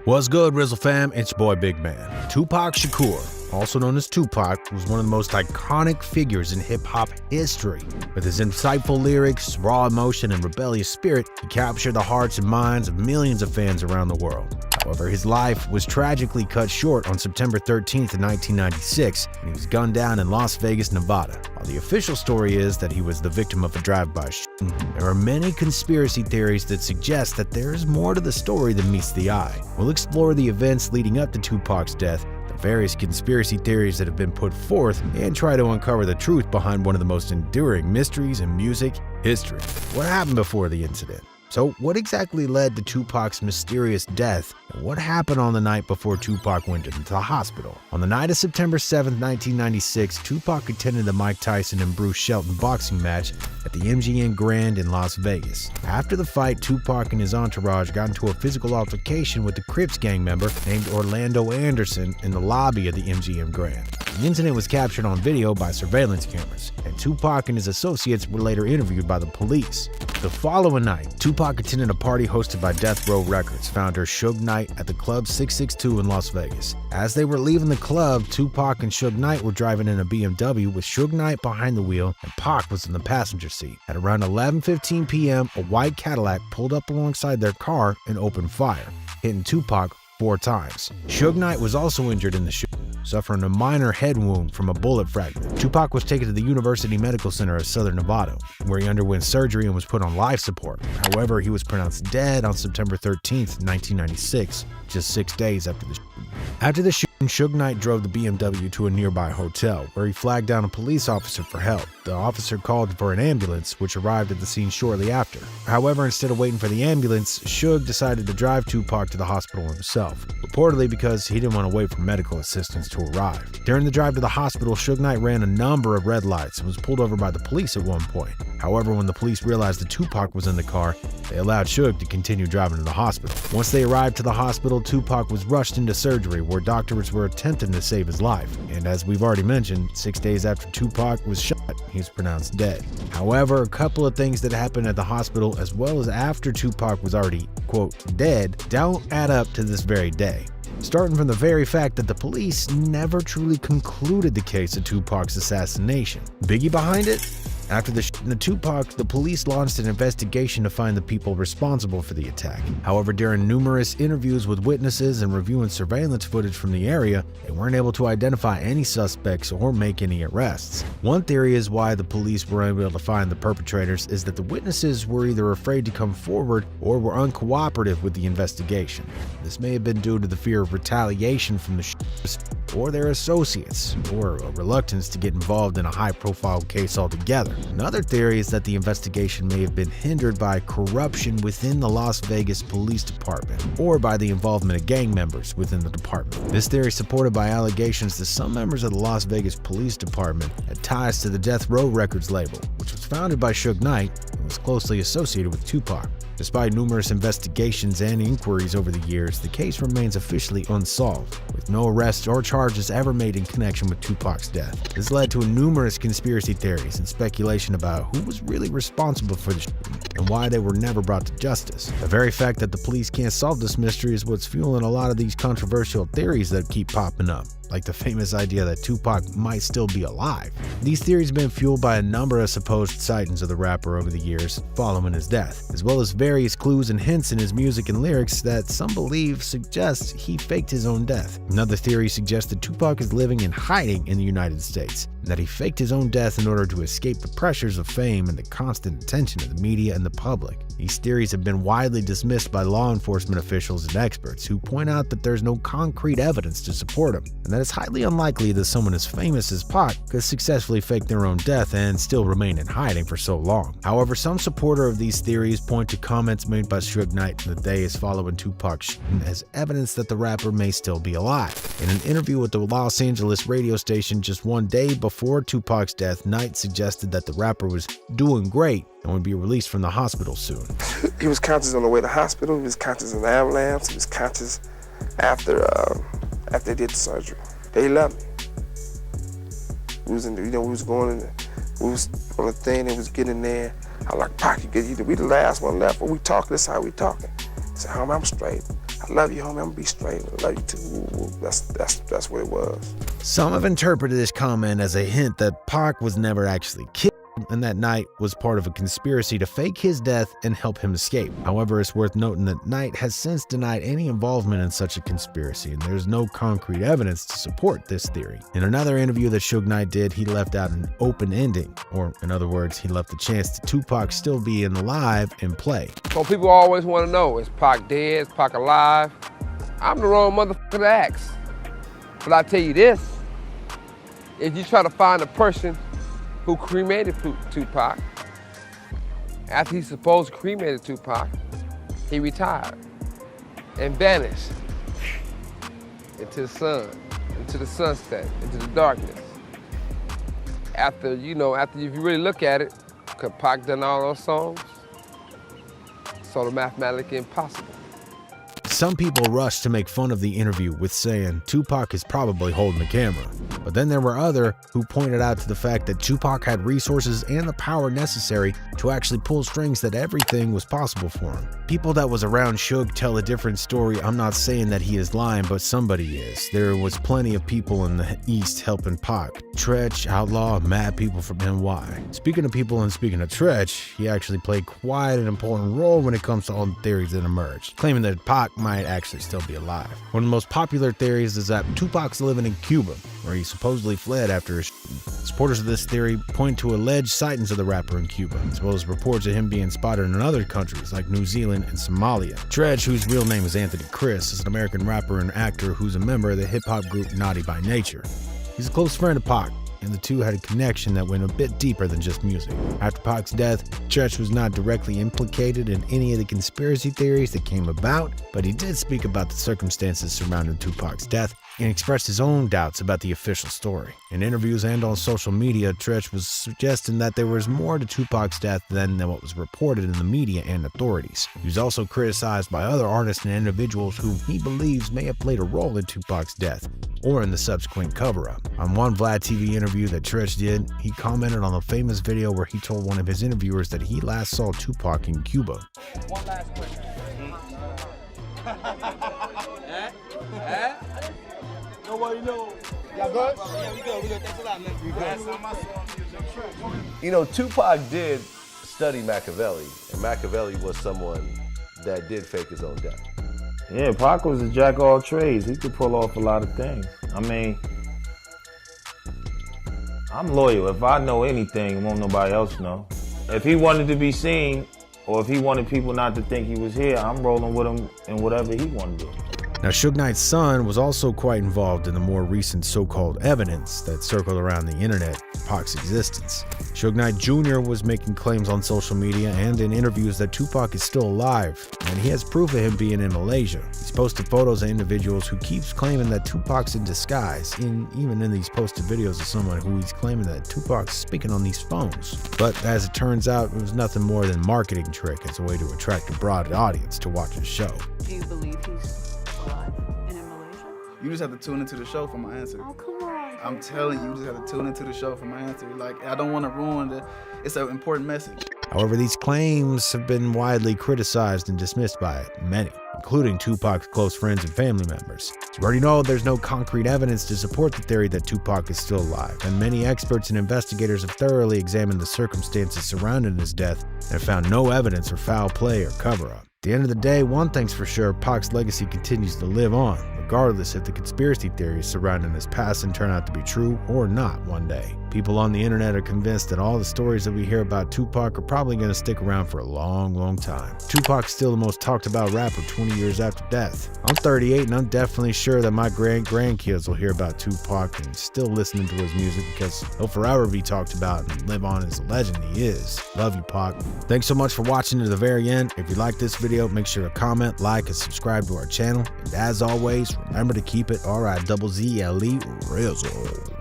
What's good, Rizzle fam? It's your boy Big Man. Tupac Shakur, also known as Tupac, was one of the most iconic figures in hip-hop history. With his insightful lyrics, raw emotion, and rebellious spirit, he captured the hearts and minds of millions of fans around the world. However, his life was tragically cut short on September 13th, 1996, when he was gunned down in Las Vegas, Nevada. While the official story is that he was the victim of a drive-by shooting, there are many conspiracy theories that suggest that there is more to the story than meets the eye. We'll explore the events leading up to Tupac's death, the various conspiracy theories that have been put forth, and try to uncover the truth behind one of the most enduring mysteries in music history. What happened before the incident? So what exactly led to Tupac's mysterious death, and what happened on the night before Tupac went into the hospital? On the night of September 7, 1996, Tupac attended the Mike Tyson and Bruce Shelton boxing match at the MGM Grand in Las Vegas. After the fight, Tupac and his entourage got into a physical altercation with the Crips gang member named Orlando Anderson in the lobby of the MGM Grand. The incident was captured on video by surveillance cameras, and Tupac and his associates were later interviewed by the police. The following night, Tupac attended a party hosted by Death Row Records founder Suge Knight at the Club 662 in Las Vegas. As they were leaving the club, Tupac and Suge Knight were driving in a BMW with Suge Knight behind the wheel and Pac was in the passenger seat. At around 11:15 p.m., a white Cadillac pulled up alongside their car and opened fire, hitting Tupac 4 times. Suge Knight was also injured in the shooting, suffering a minor head wound from a bullet fragment. Tupac was taken to the University Medical Center of Southern Nevada, where he underwent surgery and was put on life support. However, he was pronounced dead on September 13th, 1996, just 6 days after the shooting. After the shooting, Suge Knight drove the BMW to a nearby hotel, where he flagged down a police officer for help. The officer called for an ambulance, which arrived at the scene shortly after. However, instead of waiting for the ambulance, Suge decided to drive Tupac to the hospital himself, reportedly because he didn't want to wait for medical assistance to arrive. During the drive to the hospital, Suge Knight ran a number of red lights and was pulled over by the police at one point. However, when the police realized that Tupac was in the car, they allowed Suge to continue driving to the hospital. Once they arrived to the hospital, Tupac was rushed into surgery where doctors were attempting to save his life. And as we've already mentioned, 6 days after Tupac was shot, he was pronounced dead. However, a couple of things that happened at the hospital as well as after Tupac was already, quote, dead, don't add up to this very day. Starting from the very fact that the police never truly concluded the case of Tupac's assassination. Biggie behind it? After the shooting of Tupac, the police launched an investigation to find the people responsible for the attack. However, during numerous interviews with witnesses and reviewing surveillance footage from the area, they weren't able to identify any suspects or make any arrests. One theory is why the police were unable to find the perpetrators is that the witnesses were either afraid to come forward or were uncooperative with the investigation. This may have been due to the fear of retaliation from the shooters or their associates, or a reluctance to get involved in a high-profile case altogether. Another theory is that the investigation may have been hindered by corruption within the Las Vegas Police Department or by the involvement of gang members within the department. This theory is supported by allegations that some members of the Las Vegas Police Department had ties to the Death Row Records label, which was founded by Suge Knight and was closely associated with Tupac. Despite numerous investigations and inquiries over the years, the case remains officially unsolved, with no arrests or charges ever made in connection with Tupac's death. This led to numerous conspiracy theories and speculation about who was really responsible for the shooting and why they were never brought to justice. The very fact that the police can't solve this mystery is what's fueling a lot of these controversial theories that keep popping up, like the famous idea that Tupac might still be alive. These theories have been fueled by a number of supposed sightings of the rapper over the years following his death, as well as various clues and hints in his music and lyrics that some believe suggest he faked his own death. Another theory suggests that Tupac is living in hiding in the United States, and that he faked his own death in order to escape the pressures of fame and the constant attention of the media and the public. These theories have been widely dismissed by law enforcement officials and experts who point out that there's no concrete evidence to support them, and that it's highly unlikely that someone as famous as Pac could successfully fake their own death and still remain in hiding for so long. However, some supporter of these theories point to comments made by Suge Knight in the days following Tupac's shooting as evidence that the rapper may still be alive. In an interview with the Los Angeles radio station just one day before Tupac's death, Knight suggested that the rapper was doing great and would be released from the hospital soon. He was conscious on the way to the hospital, he was conscious in the ambulance, he was conscious after they did the surgery. They left me. We was in, we was going in, we was on the thing, and was getting there. I was like, Pac, we the last one left. When we talking, this is how we talking. He said, I'm straight. I love you, homie. I'm gonna be straight. I love you too. Woo, woo. That's what it was. Some have interpreted this comment as a hint that Pac was never actually killed, and that Knight was part of a conspiracy to fake his death and help him escape. However, it's worth noting that Knight has since denied any involvement in such a conspiracy, and there's no concrete evidence to support this theory. In another interview that Suge Knight did, he left out an open ending, or in other words, he left the chance to Tupac still being alive in play. So people always want to know, is Pac dead? Is Pac alive? I'm the wrong motherfucker to ask. But I tell you this, if you try to find a person who cremated Tupac, after he supposed cremated Tupac, he retired and vanished into the sun, into the sunset, into the darkness. After if you really look at it, because Pac done all those songs, sort of mathematically impossible. Some people rushed to make fun of the interview with saying Tupac is probably holding the camera. But then there were others who pointed out to the fact that Tupac had resources and the power necessary to actually pull strings, that everything was possible for him. People that was around Suge tell a different story. I'm not saying that he is lying, but somebody is. There was plenty of people in the East helping Pac. Tretch, Outlaw, mad people from NY. Speaking of people and speaking of Tretch, he actually played quite an important role when it comes to all the theories that emerged, claiming that Pac might actually still be alive. One of the most popular theories is that Tupac's living in Cuba, where he supposedly fled after his shooting. Supporters of this theory point to alleged sightings of the rapper in Cuba, as well as reports of him being spotted in other countries like New Zealand and Somalia. Tretch, whose real name is Anthony Chris, is an American rapper and actor who's a member of the hip-hop group Naughty by Nature. He's a close friend of Pac, and the two had a connection that went a bit deeper than just music. After Pac's death, Tretch was not directly implicated in any of the conspiracy theories that came about, but he did speak about the circumstances surrounding Tupac's death and expressed his own doubts about the official story. In interviews and on social media, Tretch was suggesting that there was more to Tupac's death than what was reported in the media and authorities. He was also criticized by other artists and individuals whom he believes may have played a role in Tupac's death or in the subsequent cover-up. On one Vlad TV interview that Tretch did, he commented on a famous video where he told one of his interviewers that he last saw Tupac in Cuba. One last question. Nobody knows. Y'all good? Yeah, we good. Thanks a lot, man. You know, Tupac did study Machiavelli, and Machiavelli was someone that did fake his own death. Yeah, Pac was a jack of all trades. He could pull off a lot of things. I mean, I'm loyal. If I know anything, won't nobody else know. If he wanted to be seen, or if he wanted people not to think he was here, I'm rolling with him in whatever he wanted to do. Now, Suge Knight's son was also quite involved in the more recent so-called evidence that circled around the internet of Pac's existence. Suge Knight Jr. was making claims on social media and in interviews that Tupac is still alive, and he has proof of him being in Malaysia. He's posted photos of individuals who keeps claiming that Tupac's in disguise, even in these posted videos of someone who he's claiming that Tupac's speaking on these phones. But as it turns out, it was nothing more than a marketing trick as a way to attract a broad audience to watch his show. Do you believe he's alive and in Malaysia? You just have to tune into the show for my answer. Oh, come on. I'm telling you, you just have to tune into the show for my answer. Like, I don't want to ruin it's an important message. However, these claims have been widely criticized and dismissed by many, including Tupac's close friends and family members. As you already know, there's no concrete evidence to support the theory that Tupac is still alive, and many experts and investigators have thoroughly examined the circumstances surrounding his death and have found no evidence for foul play or cover-up. At the end of the day, one thing's for sure, Pac's legacy continues to live on, regardless if the conspiracy theories surrounding his passing turn out to be true or not one day. People on the internet are convinced that all the stories that we hear about Tupac are probably going to stick around for a long, long time. Tupac's still the most talked about rapper 20 years after death. I'm 38 and I'm definitely sure that my grandkids will hear about Tupac and still listening to his music because he'll forever be talked about and live on as a legend he is. Love you, Pac. Thanks so much for watching to the very end. If you like this video, make sure to comment, like, and subscribe to our channel. And as always, remember to keep it RIZZLE Rizzle.